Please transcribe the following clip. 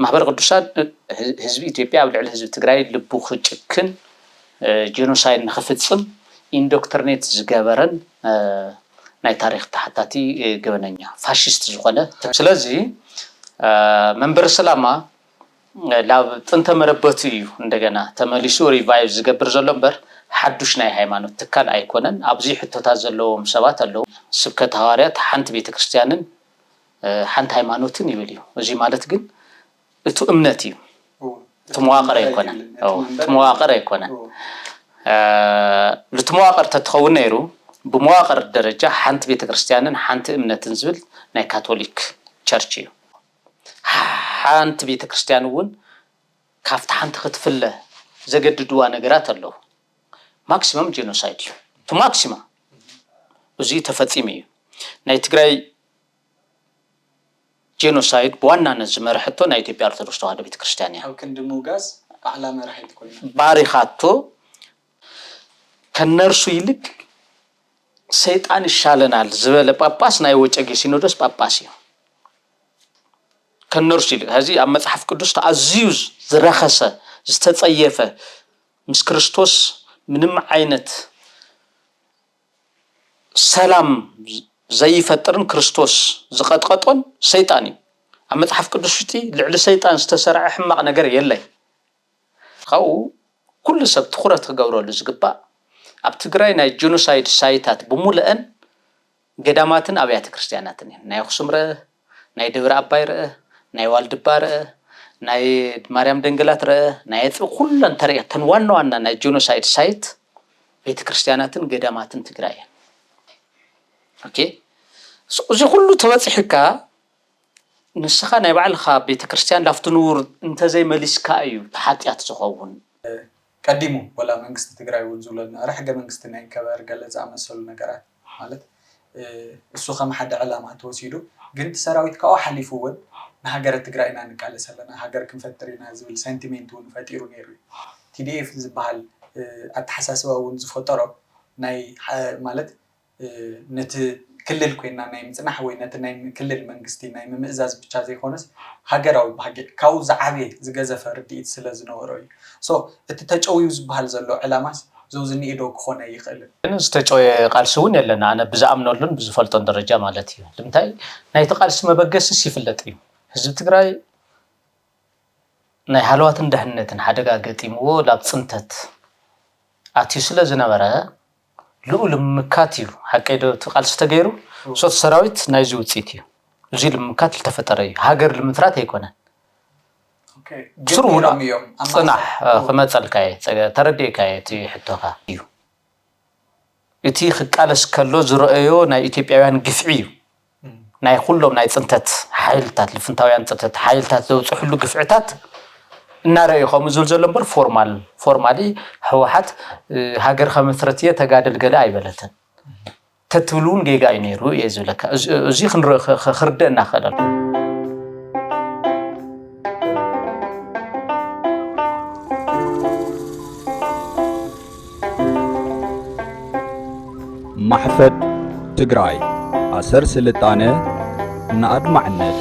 ማህበር ቅዱሳን ህዝቢ ኢትዮጵያ ኣብ ልዕሊ ህዝቢ ትግራይ ልቡ ክጭክን ጄኖሳይድ ንኽፍጽም ኢንዶክትሪኔት ዝገበረን ናይ ታሪክ ተሓታቲ ገበነኛ ፋሽስት ዝኾነ ስለዚ መንበር ሰላማ ላብ ጥንተ መረበቱ እዩ እንደገና ተመሊሱ ሪቫይቭ ዝገብር ዘሎ እምበር ሓዱሽ ናይ ሃይማኖት ትካል ኣይኮነን ኣብዚ ሕቶታት ዘለዎም ሰባት ኣለዉ ስብከተ ሐዋርያት ሓንቲ ቤተክርስትያንን ሓንቲ ሃይማኖትን ይብል እዩ እዚ ማለት ግን እቲ እምነት እዩ ተመዋቀር ኣይኮነን ተመዋቀር ኣይኮነን ለተመዋቀር ተትኸውን ነይሩ بمواقر الدرجة حنت بيت كريستيانن حنت امنتن زبل ناي كاثوليك تشرش እዩ حنت بيت كريستيان ون كافت حنت ክትፍለ ዘገድድዋ ነገራት ኣለዉ ማክሲመም ጄኖሳይድ እዩ ቱ ማክሲመም እዚ ተፈጺመ እዩ ናይ ትግራይ ጄኖሳይድ በዋናነት ዝመርሕቶ ናይ ኢትዮጵያ ኦርቶዶክስ ተዋህዶ ቤተ ክርስቲያን እያ ኣብ ክንዲ ሙጋዝ ባዕላ መርሒት ኮይና ባሪኻቶ ከነርሱ ይልቅ ሰይጣን ይሻለናል ዝበለ ጳጳስ ናይ ወጨጌ ሲኖዶስ ጳጳስ እዩ ከነርሱ ይልቅ እዚ ኣብ መጽሐፍ ቅዱስ ተኣዝዩ ዝረኸሰ ዝተጸየፈ ምስ ክርስቶስ ምንም ዓይነት ሰላም ዘይፈጥርን ክርስቶስ ዝቀጥቀጦን ሰይጣን እዩ ኣብ መጽሐፍ ቅዱስ ውሽጢ ልዕሊ ሰይጣን ዝተሰርዐ ሕማቅ ነገር የለይ ካው ኩሉ ሰብ ትኹረት ክገብረሉ ዝግባእ ኣብ ትግራይ ናይ ጄኖሳይድ ሳይታት ብሙሉአን ገዳማትን ኣብያተ ክርስቲያናትን ናይ ኣኽሱም ረ ናይ ደብረ አባይ ረ ናይ ዋልድባ ረ ናይ ማርያም ደንገላት ረ ናይ ኩሉን ተሪእተን ዋና ናይ ጄኖሳይድ ሳይት ቤተ ክርስቲያናትን ገዳማትን ትግራይ ኦኬ እዚ ኩሉ ተበጽሕካ ንስኻ ናይ ባዕልኻ ቤተ ክርስቲያን ላፍቱ ንውር እንተዘይ መሊስካ እዩ ተሓጥያት ዝኸውን ቀዲሙ ወላ መንግስት ትግራይ ወንዙለና ረሕገ መንግስት ናይ ከበር ገለጻ መሰሉ ነገራት ማለት እሱ ከም ሓደ ዕላማ ተወሲዱ ግን ሰራዊት ካው ሓሊፉውን ንሃገር ትግራይና ንቃለሰለና ሃገር ክንፈጥሪና ዝብል ሴንቲሜንት ውን ፈጢሩ ነይሩ TDF ዝበሃል ኣተሓሳስባውን ዝፈጠሮ ናይ ማለት ነቲ ክልል ኮይና ናይ ምጽናሕ ወይ ነቲ ናይ ክልል መንግስቲ ናይ ምምእዛዝ ብቻ ዘይኮነስ ሃገራዊ ባህጊ ካው ዝዓበ ዝገዘፈ ርድኢት ስለ ዝነበረ እዩ ሶ እቲ ተጨውዩ ዝበሃል ዘሎ ዕላማስ ዘውዝኒ ኢዶ ክኾነ ይኽእል ዝተጨወየ ቃልሲ ውን የለና ኣነ ብዛኣምነሉን ብዝፈልጦን ደረጃ ማለት እዩ ንምንታይ ናይቲ ቃልሲ መበገስስ ይፍለጥ እዩ ህዝቢ ትግራይ ናይ ሃልዋትን ድሕነትን ሓደጋ ገጢምዎ ላብ ጽንተት ኣትዩ ስለ ዝነበረ ልኡል ምካት እዩ ሓቀይዶ ቃልሲ ተገይሩ ሶት ሰራዊት ናይ ዝውጽኢት እዩ እዚ ልምካት ዝተፈጠረ እዩ ሃገር ልምትራት ኣይኮነን ሱሩና ጽናሕ ክመጸልካየ ተረዲእካየ እቲ ሕቶኻ እዩ እቲ ክቃለስ ከሎ ዝረአዮ ናይ ኢትዮጵያውያን ግፍዒ እዩ ናይ ኩሎም ናይ ጽንተት ሓይልታት ልፍንታውያን ጽንተት ሓይልታት ዘውጽሕሉ ግፍዕታት እናረአይኹም ዝብል ዘሎ እምበር ፎርማሊ ህወሓት ሃገር ከመስረትየ ተጋደል ገለ ኣይበለትን ተትብሉን ጌጋ እዩ ነይሩ እየ ዝብለካ እዚ ክርደአና ክእል محفد تجراي أسر سلطانة نأدمعنت